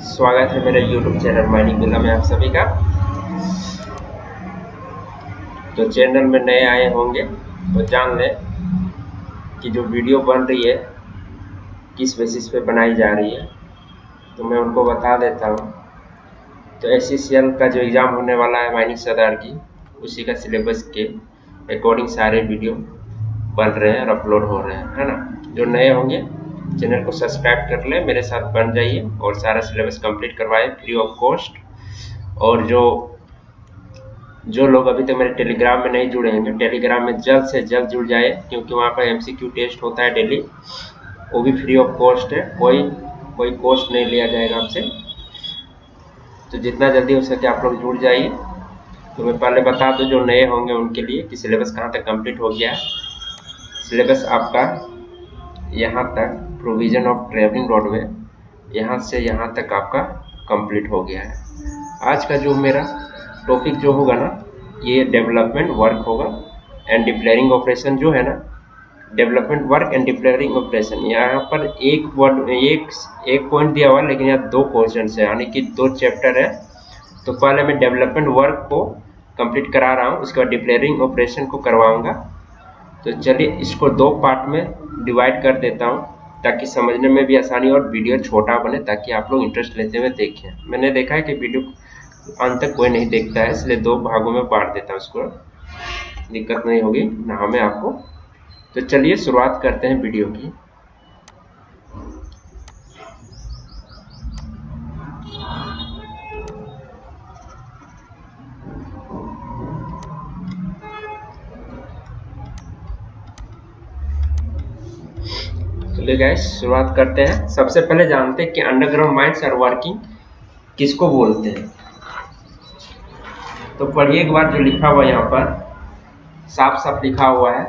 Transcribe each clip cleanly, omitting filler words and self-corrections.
स्वागत है मेरे YouTube चैनल माइनिंग बिल्ला में आप सभी का। तो चैनल में नए आए होंगे तो जान लें कि जो वीडियो बन रही है किस बेसिस पे बनाई जा रही है, तो मैं उनको बता देता हूँ। तो SCCL का जो एग्ज़ाम होने वाला है माइनिंग सरदार की, उसी का सिलेबस के अकॉर्डिंग सारे वीडियो बन रहे हैं और अपलोड हो रहे हैं, है ना। जो नए होंगे चैनल को सब्सक्राइब कर लें, मेरे साथ बन जाइए और सारा सिलेबस कंप्लीट करवाएं फ्री ऑफ कॉस्ट। और जो लोग अभी तक मेरे टेलीग्राम में नहीं जुड़े हैं, टेलीग्राम में जल्द से जल्द जुड़ जाए, क्योंकि वहाँ पर MCQ टेस्ट होता है डेली, वो भी फ्री ऑफ कॉस्ट है, कोई कॉस्ट नहीं लिया जाएगा आपसे। तो जितना जल्दी हो सके आप लोग जुड़ जाइए। तो मैं पहले बता दूं जो नए होंगे उनके लिए कि सिलेबस कहाँ तक कंप्लीट हो गया है। सिलेबस आपका यहाँ तक प्रोविज़न ऑफ ट्रैवलिंग रोडवे, यहाँ से यहाँ तक आपका कंप्लीट हो गया है। आज का जो मेरा टॉपिक जो होगा ना, ये डेवलपमेंट वर्क होगा एंड डिप्लेयरिंग ऑपरेशन जो है ना, डेवलपमेंट वर्क एंड डिप्लेयरिंग ऑपरेशन। यहाँ पर एक पॉइंट दिया हुआ है, लेकिन यहाँ 2 क्वेश्चन है, यानी कि 2 चैप्टर है। तो पहले मैं डेवलपमेंट वर्क को कंप्लीट करा रहा हूँ, उसके बाद डिप्लेयरिंग ऑपरेशन को करवाऊँगा। तो चलिए इसको 2 पार्ट में डिवाइड कर देता हूँ, ताकि समझने में भी आसानी और वीडियो छोटा बने, ताकि आप लोग इंटरेस्ट लेते हुए देखें। मैंने देखा है कि वीडियो अंत तक कोई नहीं देखता है, इसलिए 2 भागों में बांट देता हूँ उसको, दिक्कत नहीं होगी ना हमें आपको। तो चलिए शुरुआत करते हैं वीडियो की। चलिए गाइस शुरुआत करते हैं। सबसे पहले जानते हैं कि अंडरग्राउंड माइंस और वर्किंग किसको बोलते हैं। तो पढ़िए एक बार जो लिखा हुआ यहाँ पर साफ साफ लिखा हुआ है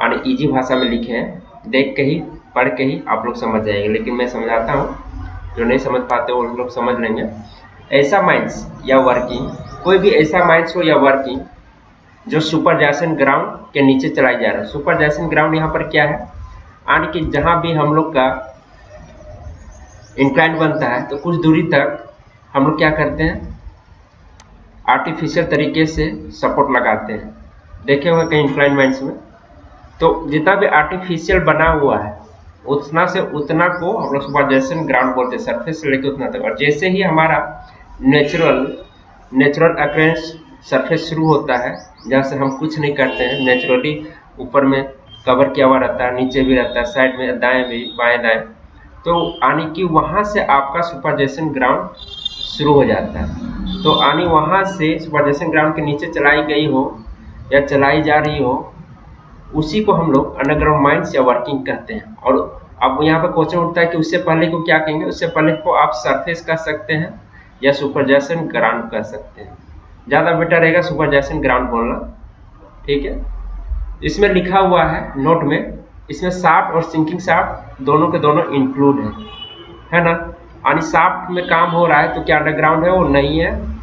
और इजी भाषा में लिखे हैं, देख के ही पढ़ के ही आप लोग समझ जाएंगे, लेकिन मैं समझाता हूँ, जो नहीं समझ पाते वो लोग समझ लेंगे। ऐसा माइंस या वर्किंग, कोई भी ऐसा माइंस हो या वर्किंग जो सुपर जैसन ग्राउंड के नीचे चलाई जा रहा है। सुपर जैसन ग्राउंड यहाँ पर क्या है, यानी कि जहाँ भी हम लोग का इंक्लाइन बनता है तो कुछ दूरी तक हम लोग क्या करते हैं, आर्टिफिशियल तरीके से सपोर्ट लगाते हैं। देखे होंगे कहीं इंक्लाइन माइंस में, तो जितना भी आर्टिफिशियल बना हुआ है उतना से उतना को हम लोग सुपरजेशन ग्राउंड बोलते हैं, सरफेस से लेकर उतना तक। और जैसे ही हमारा नेचुरल अक्रेंस सरफेस शुरू होता है, जहाँ से हम कुछ नहीं करते हैं, नेचुरली ऊपर में कवर किया हुआ रहता है, नीचे भी रहता है, साइड में दाएं भी बाएं दाएं, तो यानी कि वहाँ से आपका सुपरजेशन ग्राउंड शुरू हो जाता है। तो यानी वहाँ से सुपरजेशन ग्राउंड के नीचे चलाई गई हो या चलाई जा रही हो, उसी को हम लोग अंडरग्राउंड माइंस या वर्किंग कहते हैं। और अब यहाँ पर क्वेश्चन उठता है कि उससे पहले को क्या कहेंगे। उससे पहले को आप सरफेस कह सकते हैं या सुपरजेशन ग्राउंड कह सकते हैं। ज़्यादा बेटर रहेगा सुपरजेशन ग्राउंड बोलना, ठीक है। इसमें लिखा हुआ है नोट में, इसमें शाफ्ट और सिंकिंग शाफ्ट दोनों के दोनों इंक्लूड है ना। यानी शाफ्ट में काम हो रहा है तो क्या अंडरग्राउंड है, वो नहीं है।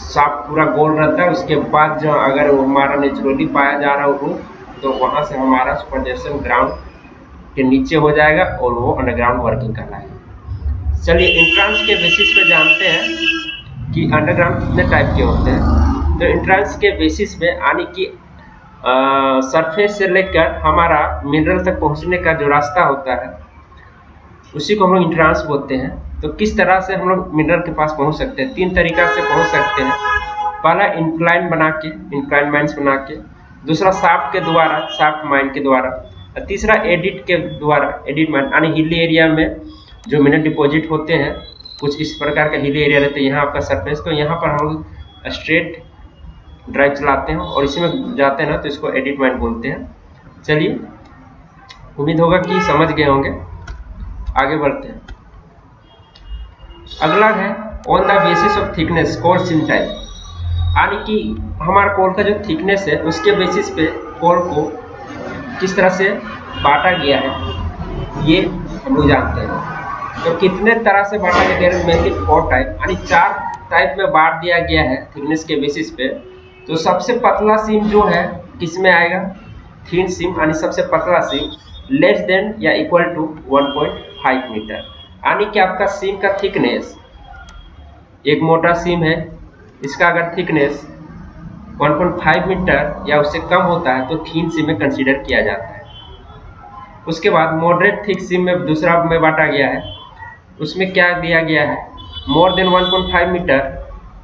शाफ्ट पूरा गोल रहता है, उसके बाद जो अगर वो हमारा नेचुरली पाया जा रहा हो तो वहाँ से हमारा सुपरजेशन ग्राउंड के नीचे हो जाएगा और वो अंडरग्राउंड वर्किंग कहलाएगा। चलिए इंट्रांस के बेसिस पे जानते हैं कि अंडरग्राउंड कितने टाइप के होते हैं। तो इंट्रांस के बेसिस पे यानी कि सरफेस से लेकर हमारा मिनरल तक पहुंचने का जो रास्ता होता है, उसी को हम लोग इंट्रांस बोलते हैं। तो किस तरह से हम लोग मिनरल के पास पहुंच सकते हैं, 3 तरीका से पहुंच सकते हैं। पहला इंक्लाइन माइंस बना के, दूसरा शाफ्ट के द्वारा, शाफ्ट माइन के द्वारा, और तीसरा एडिट के द्वारा, एडिट माइन यानी हिली एरिया में जो मिनरल डिपॉजिट होते हैं, कुछ इस प्रकार का हिली एरिया रहते हैं यहाँ आपका सरफेस। तो यहाँ पर हम लोग स्ट्रेट ड्राइव चलाते हैं और इसी में जाते हैं ना, तो इसको एडिट माइन बोलते हैं। चलिए उम्मीद होगा कि समझ गए होंगे, आगे बढ़ते हैं। अगला है on the basis of thickness core SIM type, यानी कि हमारा कोर का जो थिकनेस है उसके बेसिस पे कोर को किस तरह से बांटा गया है, ये हम लोग जानते हैं। तो कितने तरह से बांटा गया है, मेनली 4 टाइप, यानी 4 टाइप में बांट दिया गया है थिकनेस के बेसिस पे। तो सबसे पतला सिम जो है किस में आएगा, थिन सिम, यानी सबसे पतला सिम लेस देन या इक्वल टू 1.5 मीटर। यानी कि आपका सीम का थिकनेस, एक मोटा सीम है, इसका अगर थिकनेस 1.5 मीटर या उससे कम होता है तो थीन सीम में कंसीडर किया जाता है। उसके बाद मॉडरेट थिक सीम में दूसरा में बांटा गया है, उसमें क्या दिया गया है, मोर देन 1.5 मीटर,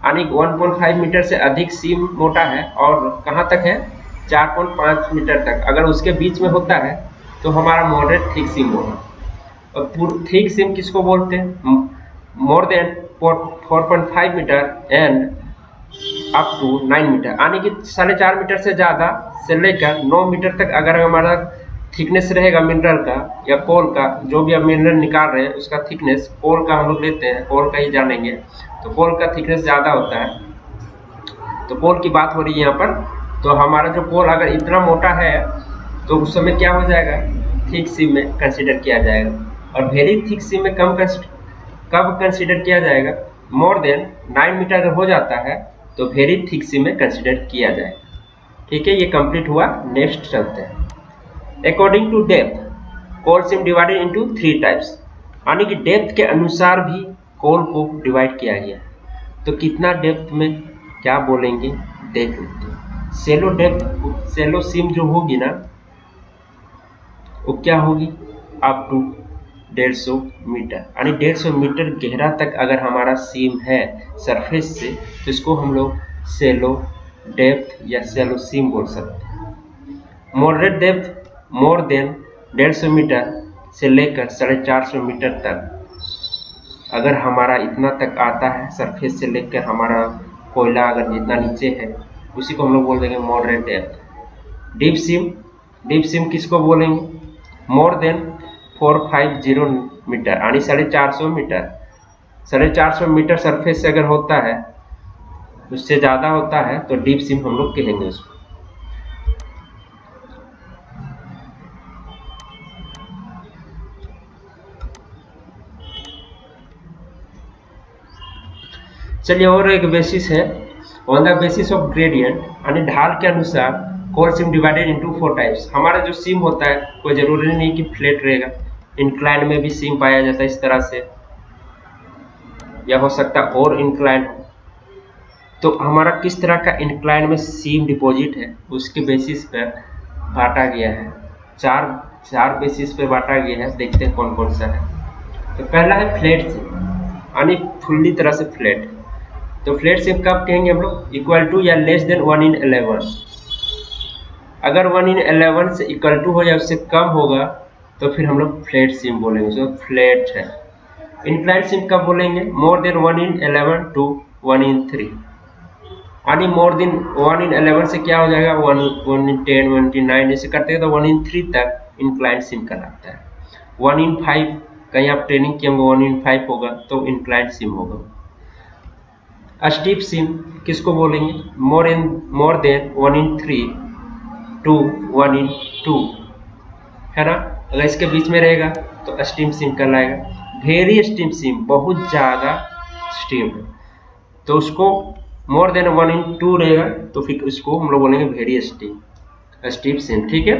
यानी 1.5 मीटर से अधिक सीम मोटा है और कहाँ तक है, 4.5 मीटर तक। अगर उसके बीच में होता है तो हमारा मॉडरेट थिक सीम होगा। और थिक सीम किसको बोलते हैं, more than 4.5 metre and up to 9 metre, यानी कि 4.5 मीटर से ज़्यादा से लेकर 9 मीटर तक अगर हमारा थिकनेस रहेगा मिनरल का या कोल का, जो भी आप मिनरल निकाल रहे हैं उसका थिकनेस, कोल का हम लोग लेते हैं, कोल का ही जानेंगे, तो कोल का थिकनेस ज़्यादा होता है, तो कोल की बात हो रही है यहाँ पर। तो हमारा जो कोल अगर इतना मोटा है तो उस समय क्या हो जाएगा, थिक सीम में कंसिडर किया जाएगा। और वेरी थिक सीम में कब कंसिडर किया जाएगा, मोर देन 9 मीटर अगर हो जाता है तो वेरी थिक सीम में कंसिडर किया जाएगा। ठीक है, ये कंप्लीट हुआ। नेक्स्ट चलते हैं। According to depth, coal seam divided into 3 types, यानी कि डेप्थ के अनुसार भी कोल को डिवाइड किया गया है। तो कितना डेप्थ में क्या बोलेंगे देख लेते हैं। सेलो डेप्थ, सेलो सीम जो होगी ना वो क्या होगी, अप टू 150 मीटर, यानी 150 मीटर गहरा तक अगर हमारा सीम है सरफेस से तो इसको हम लोग सेलो डेप्थ या सेलो सीम बोल सकते हैं। Moderate depth more than 150 metre से लेकर 450 मीटर तक अगर हमारा इतना तक आता है सरफेस से लेकर हमारा कोयला अगर जितना नीचे है उसी को हम लोग बोल देंगे मॉडरेट डेप्थ। डीप सीम किसको बोलेंगे, मोर देन 450 मीटर, यानी 450 मीटर, 450 मीटर सरफेस से अगर होता है, उससे ज़्यादा होता है तो डीप सीम हम लोग कहेंगे उसको। चलिए, और एक बेसिस है, on the basis of gradient, यानी ढाल के अनुसार कोल सीम डिवाइडेड इनटू 4 टाइप्स। हमारा जो सीम होता है कोई जरूरी नहीं कि फ्लैट रहेगा, इंक्लाइन में भी सीम पाया जाता है इस तरह से, या हो सकता है और इंक्लाइन हो। तो हमारा किस तरह का इंक्लाइन में सीम डिपॉजिट है उसके बेसिस पर बांटा गया है, चार बेसिस पे बांटा गया है। देखते हैं कौन कौन सा है। तो पहला है फ्लैट सीम, यानी फुल्ली तरह से फ्लैट। तो फ्लैट सीम कब कहेंगे हम लोग, इक्वल टू या लेस देन 1/11। अगर 1/11 से इक्वल टू हो या उससे कम होगा तो फिर हम लोग फ्लैट सीम बोलेंगे, जो फ्लैट है। इंक्लाइंड सीम कब बोलेंगे, मोर देन 1/11 टू 1/3, यानी मोर देन 1/11 से क्या हो जाएगा 1/10 1/9 ऐसे करते हैं तो 1/3 तक इंक्लाइंड सीम कहलाता है। 1/5 कहीं आप ट्रेनिंग किए होंगे, 1/5 होगा तो इंक्लाइंड सीम होगा। स्टीप सीम किसको बोलेंगे, मोर देन 1/3 टू 1/2, है ना। अगर इसके बीच में रहेगा तो स्टीम सीम कहलाएगा। वेरी स्टीम सीम, बहुत ज़्यादा स्टीम है तो उसको मोर देन 1/2 रहेगा तो फिर उसको हम लोग बोलेंगे वेरी स्टीम सीम। ठीक है,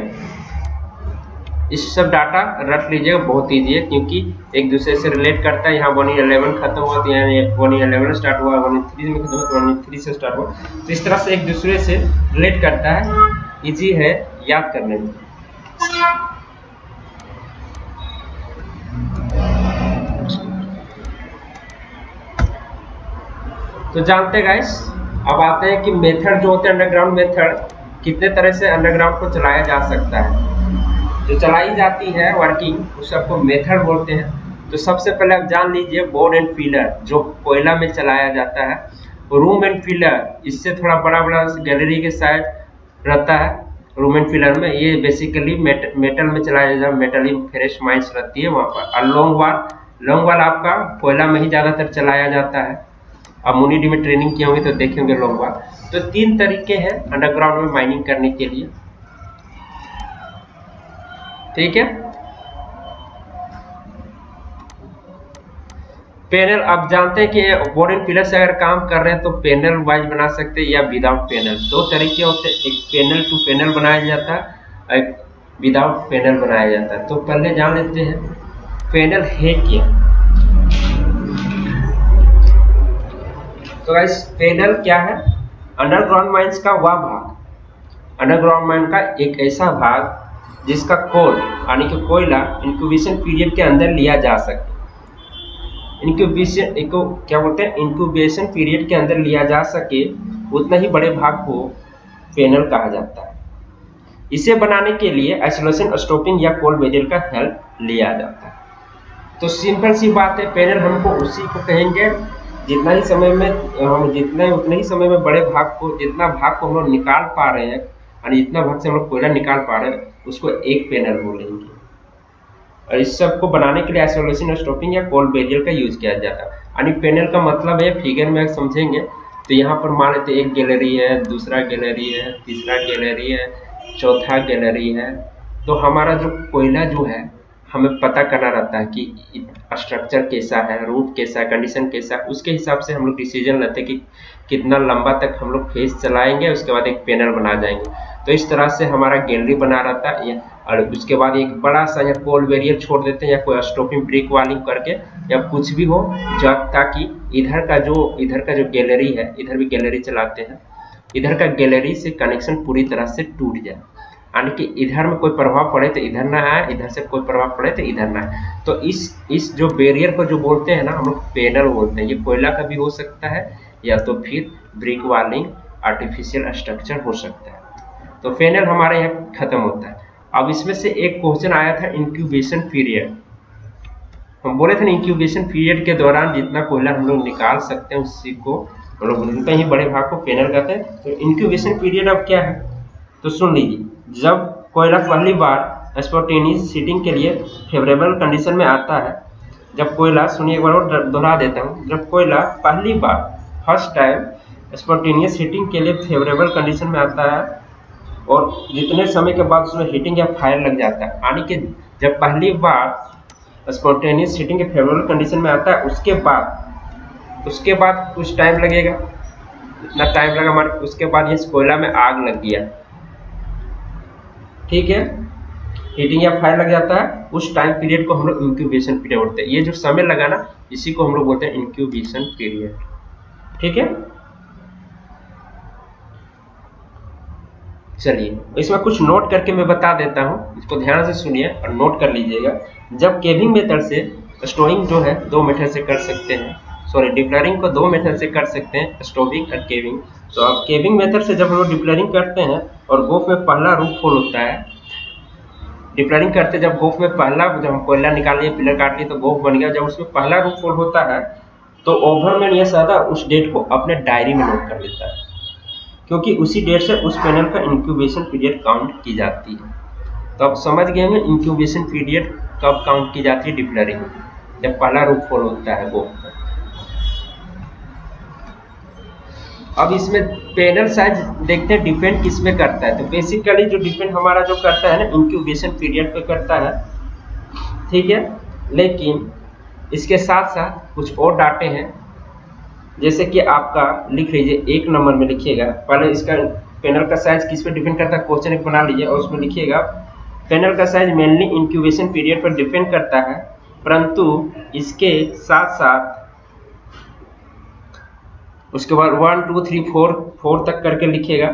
इस सब डाटा रख लीजिएगा, बहुत ईजी है क्योंकि एक दूसरे से रिलेट करता है। यहाँ 1/11 खत्म हुआ तो यहाँ 1/11 स्टार्ट हुआ, 1/3 में खत्म हुआ तो 1/3 से स्टार्ट हुआ, तो इस तरह से एक दूसरे से रिलेट करता है, इजी है याद करने में। तो जानते हैं गाइस, अब आते हैं कि मेथड जो होते हैं अंडरग्राउंड मेथड, कितने तरह से अंडरग्राउंड को चलाया जा सकता है। जो चलाई जाती है वर्किंग उस सबको मेथड बोलते हैं। तो सबसे पहले आप जान लीजिए बोर्ड एंड फिलर, जो कोयला में चलाया जाता है। रूम एंड फिलर, इससे थोड़ा बड़ा बड़ा गैलरी के साइज रहता है रूम एंड फिलर में, ये बेसिकली मेटल में चलाया जाता है, मेटल फेरस माइंस रहती है वहाँ पर। और लॉन्ग वाल आपका कोयला में ही ज़्यादातर चलाया जाता है। आप मुनीडी में ट्रेनिंग किए होंगे तो देखे होंगे लॉन्ग वाल। तो 3 तरीके हैं अंडरग्राउंड में माइनिंग करने के लिए, ठीक है। पैनल, आप जानते हैं कि बोर्ड एंड फिलर से अगर काम कर रहे हैं तो पैनल वाइज बना सकते हैं या विदाउट पैनल, 2 तरीके होते हैं, एक पैनल टू पैनल बनाया जाता है, एक विदाउट पैनल बनाया जाता है। तो पहले जान लेते हैं पैनल है क्या। तो गाइस पैनल क्या है? अंडरग्राउंड माइंस का वह भाग, अंडरग्राउंड माइन का एक ऐसा भाग जिसका कोल यानी कि कोयला इंक्यूबेशन पीरियड के अंदर लिया जा सके। इंक्यूबेशन को क्या बोलते हैं? इंक्यूबेशन पीरियड के अंदर लिया जा सके उतना ही बड़े भाग को पैनल कहा जाता है। इसे बनाने के लिए आइसोलेशन स्टॉपिंग या कोल्ड बेजल का हेल्प लिया जाता है। तो सिंपल सी बात है, पैनल हमको उसी को कहेंगे जितना ही समय में हम उतने ही समय में बड़े भाग को, जितना भाग को हम लोग निकाल पा रहे हैं यानी जितना भाग से हम लोग कोयला निकाल पा रहे हैं उसको एक पैनल बोलेंगे। और इस सब को बनाने के लिए आइसोलेशन स्टॉपिंग या कोल्ड बेरियर का यूज किया जाता है। यानी पैनल का मतलब है, फिगर में समझेंगे तो यहाँ पर मान लेते एक गैलरी है, दूसरा गैलरी है, तीसरा गैलरी है, चौथा गैलरी है। तो हमारा जो कोयला जो है हमें पता करना रहता है कि स्ट्रक्चर कैसा है, रूट कैसा है, कंडीशन कैसा है, उसके हिसाब से हम लोग डिसीजन लेते हैं कि कितना लंबा तक हम लोग फेस चलाएंगे, उसके बाद एक पैनल बना जाएंगे। तो इस तरह से हमारा गैलरी बना रहता है और उसके बाद एक बड़ा सा या कोल्ड बैरियर छोड़ देते हैं या कोई स्टॉपिंग ब्रेक वालिंग करके या कुछ भी हो, जब ताकि इधर का जो गैलरी है, इधर भी गैलरी चलाते हैं, इधर का गैलरी से कनेक्शन पूरी तरह से टूट जाए, यानी कि इधर में कोई प्रभाव पड़े तो इधर ना आए, इधर से कोई प्रभाव पड़े तो इधर ना आए। तो इस जो बैरियर को जो बोलते हैं ना हम लोग पैनल बोलते हैं। ये कोयला का भी हो सकता है या तो फिर ब्रिक वालिंग आर्टिफिशियल स्ट्रक्चर हो सकता है। तो पैनल हमारे यहाँ खत्म होता है। अब इसमें से एक क्वेश्चन आया था इंक्यूबेशन पीरियड। हम बोले थे ना इंक्यूबेशन पीरियड के दौरान जितना कोयला हम लोग निकाल सकते हैं उसी को हम लोग बोलते हैं, बड़े भाग को पैनल कहते हैं। तो इंक्यूबेशन पीरियड अब क्या है तो सुन लीजिए। जब कोयला पहली बार स्पॉन्टेनियस हीटिंग के लिए फेवरेबल कंडीशन में आता है, जब कोयला, सुनिए एक बार और दोहरा देता हूँ, जब कोयला पहली बार फर्स्ट टाइम स्पॉन्टेनियस हीटिंग के लिए फेवरेबल कंडीशन में आता है और जितने समय के बाद उसमें हीटिंग या फायर लग जाता है, यानी कि जब पहली बार स्पॉन्टेनियस हीटिंग के फेवरेबल कंडीशन में आता है उसके बाद कुछ टाइम लगेगा, इतना टाइम लगा हमारे, उसके बाद इस कोयला में आग लग गया, ठीक है, हीटिंग या फायर लग जाता है, उस टाइम पीरियड को हम लोग इंक्यूबेशन पीरियड बोलते हैं। ये जो समय लगा ना इसी को हम लोग बोलते हैं इंक्यूबेशन पीरियड, ठीक है। चलिए इसमें कुछ नोट करके मैं बता देता हूँ, इसको ध्यान से सुनिए और नोट कर लीजिएगा। जब केविंग मेथड से स्टोविंग जो है दो मेथड से कर सकते हैं, सॉरी डिप्लरिंग को दो मेथड से कर सकते हैं, स्टोविंग और केविंग। तो अब केविंग मेथड से जब हम लोग डिप्लरिंग करते हैं और गोफ में पहला रूफ होल होता है, डिप्लरिंग करते जब गोफ में पहला, जब हम कोयला निकाल लिए पिलर काट लिए तो गोफ बन गया, जब उसमें पहला रूफ होल होता है तो ओवरमैन या सादा उस डेट को अपने डायरी में नोट कर लेता है, क्योंकि उसी डेट से उस पैनल का इंक्यूबेशन पीरियड काउंट की जाती है। तो अब समझ गए हमें इंक्यूबेशन पीरियड कब काउंट की जाती है डिप्लरिंग में, जब पहला रूफ होल होता है वो। अब इसमें पैनल साइज देखते हैं डिपेंड किस में करता है। तो बेसिकली जो डिपेंड हमारा जो करता है ना इंक्यूबेशन पीरियड पे करता है, ठीक है। लेकिन इसके साथ साथ कुछ और डाटे हैं, जैसे कि आपका लिख लीजिए, एक नंबर में लिखिएगा, पहले इसका पैनल का साइज किस पे डिपेंड करता है, क्वेश्चन एक बना लीजिए और उसमें लिखिएगा पैनल का साइज मेनली इंक्यूबेशन पीरियड पर डिपेंड करता है, परंतु इसके साथ साथ उसके बाद 1 2 3 4 तक करके लिखिएगा।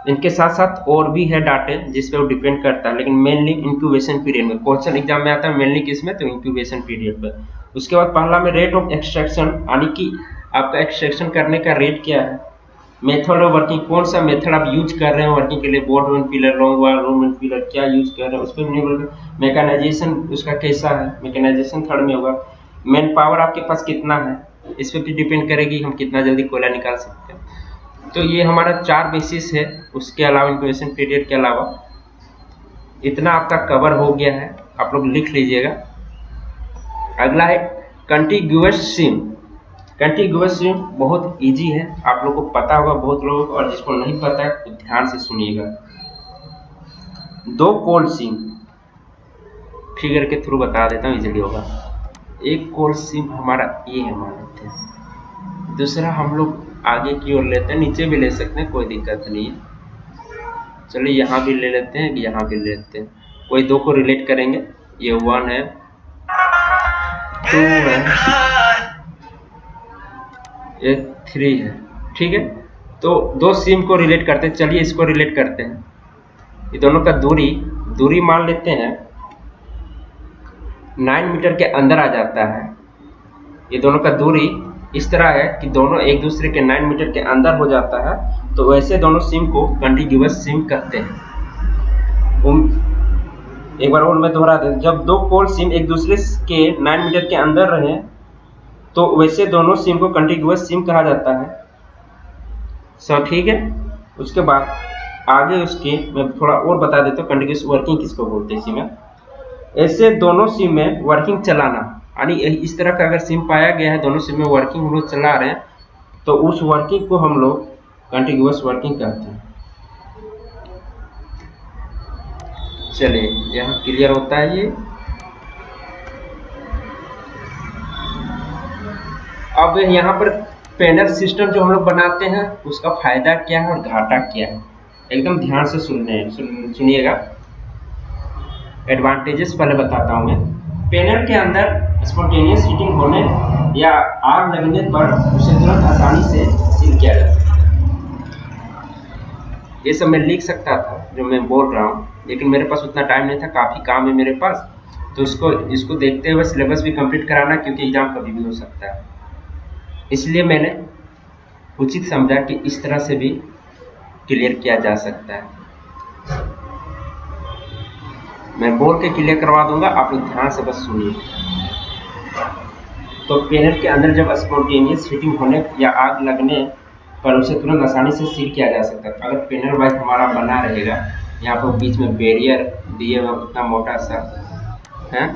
इनके साथ साथ और भी है डाटे जिस पे वो डिपेंड करता है, लेकिन मेनली इंक्यूबेशन पीरियड में क्वेश्चन एग्जाम में आता है मेनली किस में, तो इंक्यूबेशन पीरियड पे। उसके बाद पहला में रेट ऑफ एक्सट्रैक्शन, यानी कि आपका एक्सट्रैक्शन करने का रेट क्या है, मेथड ऑफ वर्किंग, कौन सा मेथड आप यूज कर रहे हैं वर्किंग के लिए, बोर्ड में पिलर, लॉन्ग वाल, रूम में पिलर क्या यूज कर रहे हैं उस पर नहीं बोल रहे। मैकेनाइजेशन उसका कैसा है, मैकेनाइजेशन थर्ड में होगा। मैन पावर आपके पास कितना है, इस पर भी डिपेंड करेगी हम कितना जल्दी कोयला निकाल सकते हैं। तो ये हमारा 4 बेसिस है, उसके अलावा इंक्यूबेशन पीरियड के अलावा इतना आपका कवर हो गया है, आप लोग लिख लीजिएगा। अगला है कंटिग्यूअस सीम। कंटिग्यूअस सीम बहुत इजी है, आप लोग को पता होगा बहुत लोगों को, और जिसको नहीं पता है तो ध्यान से सुनिएगा। दो कोल्ड सीम, फिगर के थ्रू बता देता हूँ इजीली होगा। एक कोल्ड सीम हमारा ये है मान लेते हैं, दूसरा हम लोग आगे की ओर लेते हैं, नीचे भी ले सकते हैं कोई दिक्कत नहीं है। चलिए यहाँ भी ले लेते हैं, यहाँ भी ले लेते हैं, कोई दो को रिलेट करेंगे, ये 1 है, 2 है, ये 3 है। ठीक है, तो दो सिम को रिलेट करते हैं। चलिए इसको रिलेट करते हैं। ये दोनों का दूरी मान लेते हैं 9 मीटर के अंदर आ जाता है। ये दोनों का दूरी इस तरह है कि दोनों एक दूसरे के 9 मीटर के अंदर हो जाता है, तो वैसे दोनों सिम को कंटिग्यूअस सिम कहते हैं। एक बार और मैं दोहरा दूं, जब दो पोल सिम एक दूसरे के 9 मीटर के अंदर रहे तो वैसे दोनों सिम को कंटिग्यूअस सिम कहा जाता है। सब ठीक है। उसके बाद आगे उसके मैं थोड़ा और बता देता हूँ कंटिग्यूअस वर्किंग किसको बोलते हैं सिम में। ऐसे दोनों सिम में वर्किंग चलाना, यानी इस तरह का अगर सिम पाया गया है, दोनों सिम में वर्किंग हम लोग चला रहे हैं, तो उस वर्किंग को हम लोग कंटिग्यूअस वर्किंग कहते हैं। चलिए यहाँ क्लियर होता है ये। अब यहाँ पर पैनल सिस्टम जो हम लोग बनाते हैं उसका फायदा क्या है और घाटा क्या है, एकदम ध्यान से सुनिएगा। एडवांटेजेस पहले बताता हूँ मैं। पैनल के अंदर स्पॉन्टेनियस हीटिंग होने या आग लगने पर उसे तुरंत आसानी से सील किया जा सकता है। ये सब मैं लिख सकता था जो मैं बोल रहा हूँ, लेकिन मेरे पास उतना टाइम नहीं था, काफ़ी काम है मेरे पास, तो इसको देखते हुए सिलेबस भी कंप्लीट कराना, क्योंकि एग्जाम कभी भी हो सकता है। इसलिए मैंने उचित समझा कि इस तरह से भी क्लियर किया जा सकता है। मैं बोल के क्लियर करवा दूंगा, आप लोग ध्यान से बस सुनिए। तो पैनल के अंदर जब स्पॉन्टेनियस हीटिंग होने या आग लगने पर उसे तुरंत आसानी से सील किया जा सकता है। अगर पैनल वाइज हमारा बना रहेगा, यहाँ पर बीच में बैरियर दिए हुआ उतना मोटा सा है,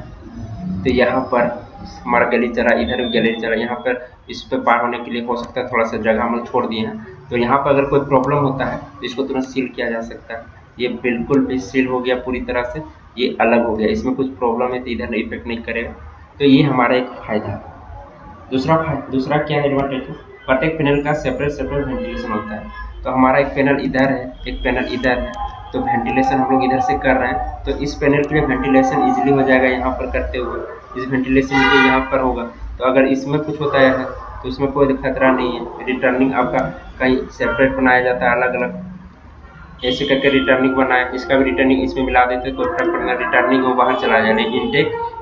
तो यहाँ पर हमारा गली चला, इधर गली चला, यहाँ पर इस पर पार होने के लिए हो सकता है थोड़ा सा जगह हम लोग छोड़ दिए हैं, तो यहाँ पर अगर कोई प्रॉब्लम होता है तो इसको तुरंत सील किया जा सकता है। ये बिल्कुल भी सील हो गया पूरी तरह से, ये अलग हो गया, इसमें कुछ प्रॉब्लम है तो इधर इफेक्ट नहीं करेगा, तो ये हमारा एक फायदा है। दूसरा क्या है एडवांटेज, प्रत्येक पैनल का सेपरेट वेंटिलेशन होता है। तो हमारा एक पैनल इधर है, एक पैनल इधर है, तो वेंटिलेशन हम लोग इधर से कर रहे हैं, तो इस पैनल के लिए वेंटिलेशन इजीली हो जाएगा यहाँ पर करते हुए, इस वेंटिलेशन के यहाँ पर होगा। तो अगर इसमें कुछ होता है तो इसमें कोई खतरा नहीं है। रिटर्निंग आपका कहीं सेपरेट बनाया जाता है अलग अलग, ऐसे करके रिटर्निंग बनाए, इसका भी रिटर्निंग इसमें मिला देते तो फर्क पड़ना, रिटर्निंग वो बाहर चला जाए। नहीं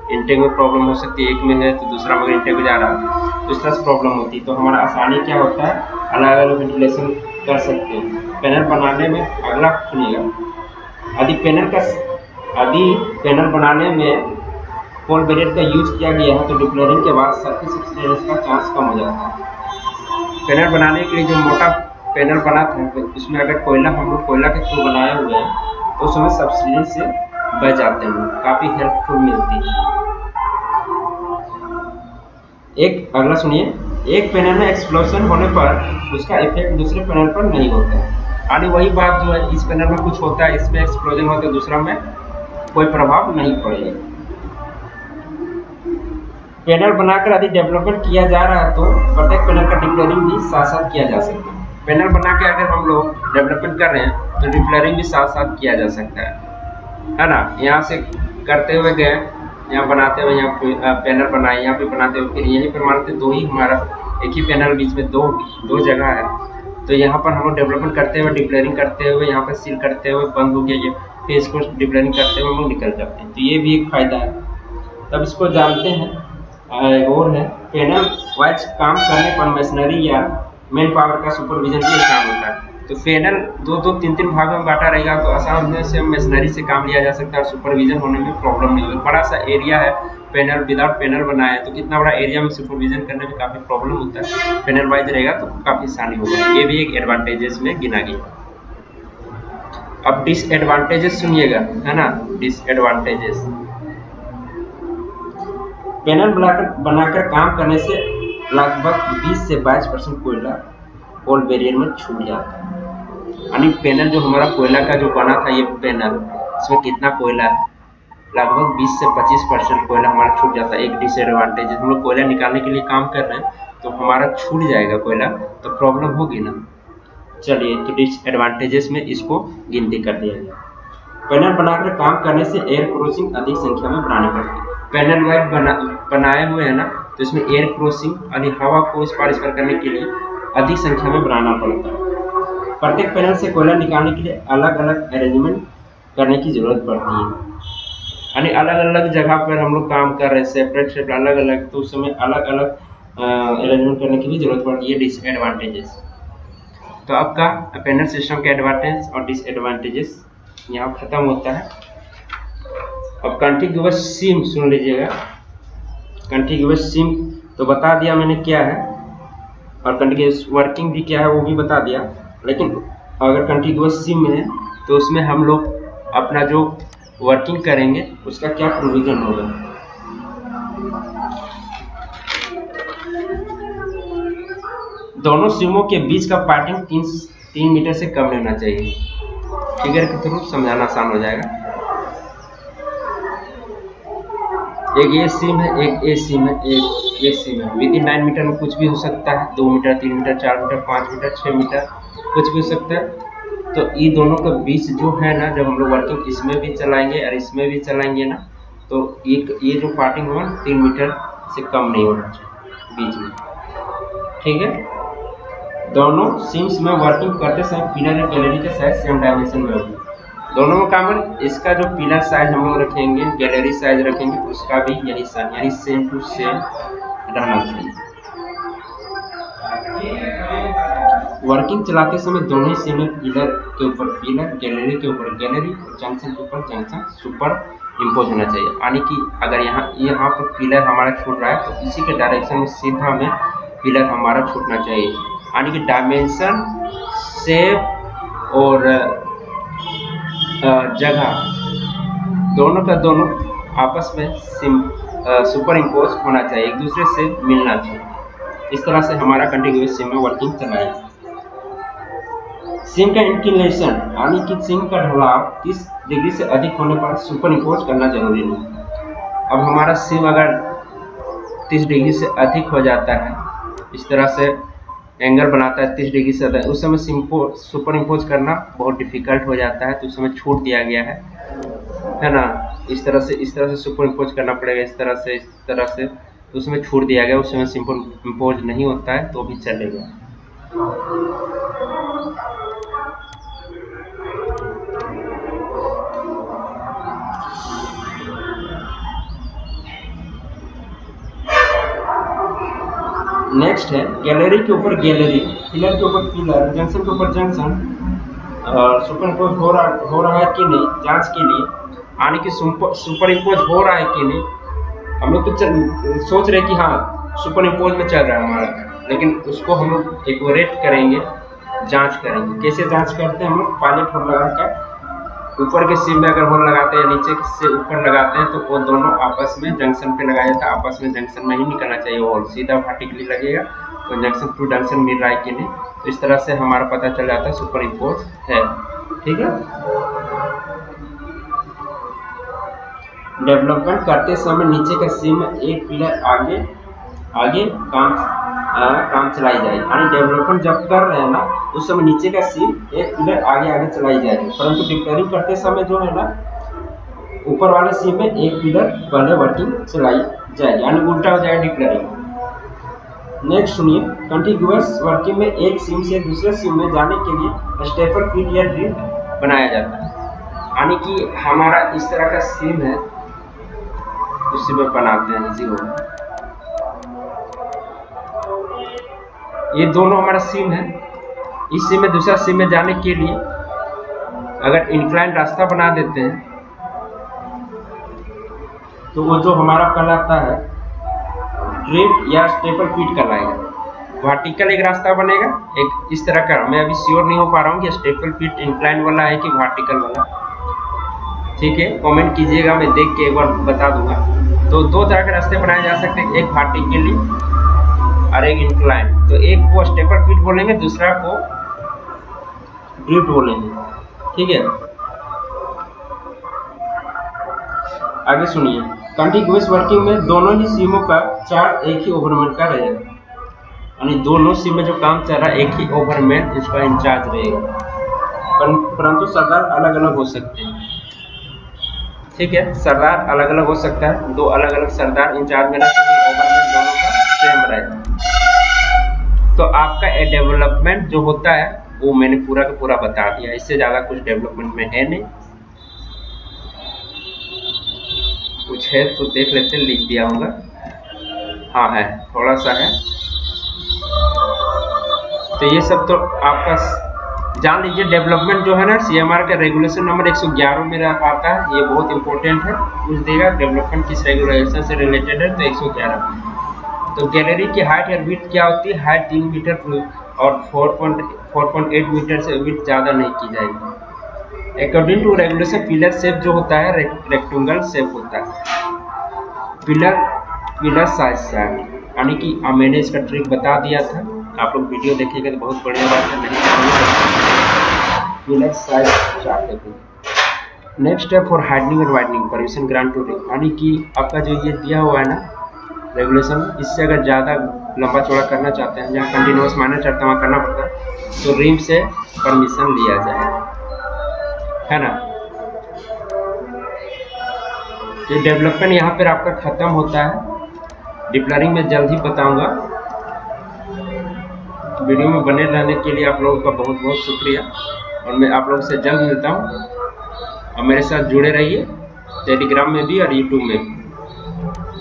इंटेक में प्रॉब्लम हो सकती है, एक में है तो दूसरा मगर इंटेक में जा रहा है, तो इस तरह से प्रॉब्लम होती है। तो हमारा आसानी क्या होता है, अलग अलग वेंटिलेशन कर सकते हैं। पैनल बनाने में अगला सुनिएगा, यदि पैनल बनाने में पोल बैरियर का यूज किया गया है तो डिप्लेयरिंग के बाद सरफेस एक्सपीरियंस का चांस कम हो जाता है। पैनल बनाने के लिए जो मोटा पैनल बना था तो उसमें अगर हम लोग कोयला के थ्रू बनाए हुए हैं तो उसमें सब्सिडेंस से बच जाते हैं, काफ़ी हेल्पफुल मिलती है। एक अगला सुनिए, एक पैनल में एक्सप्लोजन होने पर उसका इफेक्ट दूसरे पैनल पर नहीं होता है। यानी वही बात जो है, इस पैनल में कुछ होता है, इसमें एक्सप्लोजन होता है, दूसरा में कोई प्रभाव नहीं पड़ेगा। पैनल बनाकर यदि डेवलपमेंट किया जा रहा है तो प्रत्येक पैनल का डिप्लेयरिंग भी साथ साथ किया जा सकता है। पैनल बना के अगर हम लोग डेवलपमेंट कर रहे हैं तो डिप्लेयरिंग भी साथ साथ किया जा सकता है ना। यहाँ से करते हुए गए, यहाँ बनाते हुए यहाँ पैनल बनाए, यहाँ पे बनाते हुए फिर यहीं पर मानते दो ही हमारा एक ही पैनल बीच में दो जगह है, तो यहाँ पर हम लोग डेवलपमेंट करते हुए डिप्लेयरिंग करते हुए यहाँ पर सील करते हुए बंद हो गया ये, फिर इसको डिप्लेयरिंग करते हुए हम लोग निकल जाते हैं, तो ये भी एक फायदा है। तब इसको जानते हैं और है पैनल वाइज काम करने पर मशीनरी या मैन पावर का सुपरविजन भी आसान होता है। तो पैनल दो तीन भागों में बांटा रहेगा तो आसान से मशीनरी से काम लिया जा सकता है और सुपरविजन होने में प्रॉब्लम नहीं होगी। बड़ा सा एरिया है, पैनल विदाउट पैनल बनाया है तो कितना बड़ा एरिया में सुपरविजन करने में काफ़ी प्रॉब्लम होता है। पैनल वाइज रहेगा तो काफ़ी आसानी होगा, ये भी एक एडवांटेजेस में गिना गया। अब डिसएडवांटेजेस सुनिएगा, है ना। डिसएडवांटेजेस, पैनल बनाकर काम करने से लगभग 20 से 22% कोयला पोल बैरियर में छूट जाता है। यानी पैनल जो हमारा कोयला का जो बना था ये पैनल, इसमें कितना कोयला है, लगभग 20 से 25% कोयला हमारा छूट जाता है। एक डिसएडवांटेज, हम लोग कोयला निकालने के लिए काम कर रहे हैं तो हमारा छूट जाएगा कोयला, तो प्रॉब्लम होगी ना। चलिए, तो डिसएडवांटेजेस में इसको गिनती कर दिया गया। पैनल बनाकर काम करने से एयर क्रॉसिंग अधिक संख्या में बनानी पड़ती है। पैनल वाइज बनाए हुए हैं ना, तो इसमें एयर क्रॉसिंग यानी हवा को इस पार करने के लिए अधिक संख्या में बनाना पड़ता है। प्रत्येक पैनल से कोयला निकालने के लिए अलग अलग अरेंजमेंट करने की जरूरत पड़ती है, यानी अलग अलग जगह पर हम लोग काम कर रहे हैं, सेपरेट अलग अलग, तो उस समय अलग अलग अरेंजमेंट करने की भी जरूरत पड़ती है। डिसएडवांटेजेस, तो आपका पैनल सिस्टम के एडवांटेज और डिसएडवांटेजेस यहाँ खत्म होता है। अब कंटिग्यूअस सीम सुन लीजिएगा। कंटिग्यूअस सीम तो बता दिया मैंने क्या है, और कंटिग्यूअस वर्किंग भी क्या है वो भी बता दिया। लेकिन अगर कंटिग्यूअस सीम में है तो उसमें हम लोग अपना जो वर्किंग करेंगे उसका क्या प्रोविजन होगा। दोनों सीमों के बीच का पार्टिंग 3 मीटर से कम नहीं होना चाहिए। फिगर के थ्रू समझाना आसान हो जाएगा। एक ये सीम है, एक ए सीम है, एक ये सीम है। विद इन 9 मीटर में कुछ भी हो सकता है, 2 metre, 3 metre, 4 metre, 5 metre, 6 metre, कुछ भी हो सकता है। तो ये दोनों के बीच जो है ना, जब हम लोग वर्किंग इसमें भी चलाएंगे और इसमें भी चलाएंगे ना, तो एक ये जो पार्टिंग होगा 3 मीटर से कम नहीं होना चाहिए बीच में, ठीक है। दोनों सीम्स में वर्किंग करते समय पिलर और गैलरी के साइज सेम डायमेंशन में होगी। दोनों में काम है, इसका जो पिलर साइज हम लोग रखेंगे, गैलरी साइज रखेंगे, उसका भी यही साइज, यानी सेम टू सेम रहना चाहिए। वर्किंग चलाते समय दोनों ही सीम में पिलर के ऊपर पिलर, गैलरी के ऊपर गैलरी और जंक्शन के ऊपर जंक्शन सुपर इम्पोज होना चाहिए। यानी कि अगर यहाँ पर पिलर हमारा छूट रहा है तो इसी के डायरेक्शन में सीधा में पिलर हमारा छूटना चाहिए। यानी कि डायमेंशन, शेप और जगह दोनों का दोनों आपस में सुपर इम्पोज होना चाहिए, एक दूसरे से मिलना चाहिए। इस तरह से हमारा कंटिन्यूअस सीम में वर्किंग चलाएगा। सीम का इंक्लिनेशन, यानी कि सीम का ढलाव 30 डिग्री से अधिक होने पर सुपर इम्पोज करना जरूरी नहीं। अब हमारा सीम अगर 30 डिग्री से अधिक हो जाता है, इस तरह से एंगल बनाता है 30 डिग्री से अधिक, उस समय सुपर इम्पोज करना बहुत डिफिकल्ट हो जाता है, तो उस समय छूट दिया गया है ना। इस तरह से सुपर इम्पोज करना पड़ेगा, इस तरह से, तो उसमें छूट दिया गया, उस समय सुपर इम्पोज नहीं होता है तो भी चलेगा। नेक्स्ट है गैलरी के ऊपर गैलरी, पिलर के ऊपर पिलर, जंक्शन के ऊपर जंक्शन सुपर इम्पोज हो रहा है कि नहीं जांच के लिए, यानी कि सुपर इम्पोज हो रहा है कि नहीं। हम लोग तो सोच रहे कि हाँ सुपर इम्पोज में चल रहा है हमारा, लेकिन उसको हम लोग एक्यूरेट करेंगे, जांच करेंगे। कैसे जांच करते हैं हम लोग, पायलट होल लगाकर ऊपर के सीम में अगर होल लगाते हैं, नीचे से ऊपर लगाते हैं, तो वो दोनों आपस में जंक्शन पे लगाया जाता है, आपस में जंक्शन में ही निकलना चाहिए होल, सीधा वर्टिकली लगेगा तो जंक्शन टू जंक्शन मिल रहा है कि नहीं। तो इस तरह से हमारा पता चल जाता है सुपर इम्पोज है, ठीक है। डेवलपमेंट करते समय नीचे का सीम में एक पिलर आगे काम चलाई जाएगी, यानी डेवलपमेंट जब कर रहे हैं ना उस समय नीचे का सीम एक पिलर आगे चलाई जाएगी, परंतु डिक्लेयरिंग करते समय जो है ना ऊपर वाले सीम में एक पिलर पहले वर्किंग चलाई जाएगी, यानी उल्टा हो जाएगा डिक्लेयरिंग। नेक्स्ट सुनिए, कंटिन्यूअस वर्किंग में एक सीम से दूसरे सीम में जाने के लिए स्टेपल फीट या ड्रिफ्ट बनाया जाता है, यानी कि हमारा इस तरह का सीम है, उसी में बनाते हैं जीरो। ये दोनों हमारा सीम है, इस सीम में दूसरा सीम में जाने के लिए अगर इंक्लाइन रास्ता बना देते हैं तो वो जो हमारा कहलाता है ड्रिफ्ट या स्टेपल फीट कहलाएगा। वर्टिकल एक रास्ता बनेगा, एक इस तरह का, मैं अभी श्योर नहीं हो पा रहा हूँ कि स्टेपल फीट इंक्लाइन वाला है कि वर्टिकल वाला, ठीक है, कमेंट कीजिएगा, मैं देख के एक बार बता दूंगा। तो दो तरह के रास्ते बनाए जा सकते हैं, एक वर्टिकली और एक इंक्लाइन। तो एक को स्टेपल फीट बोलेंगे, दूसरा को ड्रिफ्ट बोलेंगे, ठीक है। आगे सुनिए, कंटिन्यूअस वर्किंग में दोनों ही सीमों का चार्ज एक ही ओवरमैन का रहेगा, यानी दोनों सीम में जो काम चल रहा है एक ही ओवरमैन इसका इंचार्ज रहेगा, परंतु सरदार अलग अलग हो सकते हैं, ठीक है। सरदार अलग अलग हो सकता है, दो अलग अलग सरदार इंचार्ज में रहेंगे, ओवरमैन दोनों का सेम रहेगा। तो आपका डेवलपमेंट जो होता है वो मैंने पूरा का पूरा बता दिया, इससे ज़्यादा कुछ डेवलपमेंट में है नहीं। कुछ है तो देख लेते, लिख दिया होगा। हाँ है, थोड़ा सा है। तो ये सब तो आपका जान लीजिए। डेवलपमेंट जो है ना, CMR का रेगुलेशन नंबर 111 में आता है, ये बहुत इंपॉर्टेंट है। पूछ देगा डेवलपमेंट किस रेगुलेशन से रिलेटेड है, तो 111। तो गैलरी की हाइट या विड्थ क्या होती है? हाइट 3 मीटर और 4.8 मीटर से विड्थ ज़्यादा नहीं की जाएगी। According to regulation pillar shape जो होता है रेक्टेंगल शेप होता है। पिलर साइज यानी कि मैंने इसका ट्रिक बता दिया था, आप लोग वीडियो देखिएगा तो बहुत बढ़िया बात है। नहीं पिलर साइज चार्ट देखिए। नेक्स्ट है फॉर हाइडनिंग और widening permission grant to rim, यानी कि आपका जो ये दिया हुआ है ना रेगुलेशन, इससे अगर ज़्यादा लंबा चौड़ा करना चाहते हैं, जहाँ कंटिन्यूस माइनर चढ़ता है वहाँ करना पड़ता है, तो रिम से परमिशन लिया जाए, है ना। ये डेवलपमेंट यहाँ पर आपका ख़त्म होता है। डिप्लरिंग में जल्द ही बताऊँगा। वीडियो में बने रहने के लिए आप लोगों का बहुत बहुत शुक्रिया, और मैं आप लोगों से जल्द मिलता हूँ। और मेरे साथ जुड़े रहिए टेलीग्राम में भी और यूट्यूब में भी।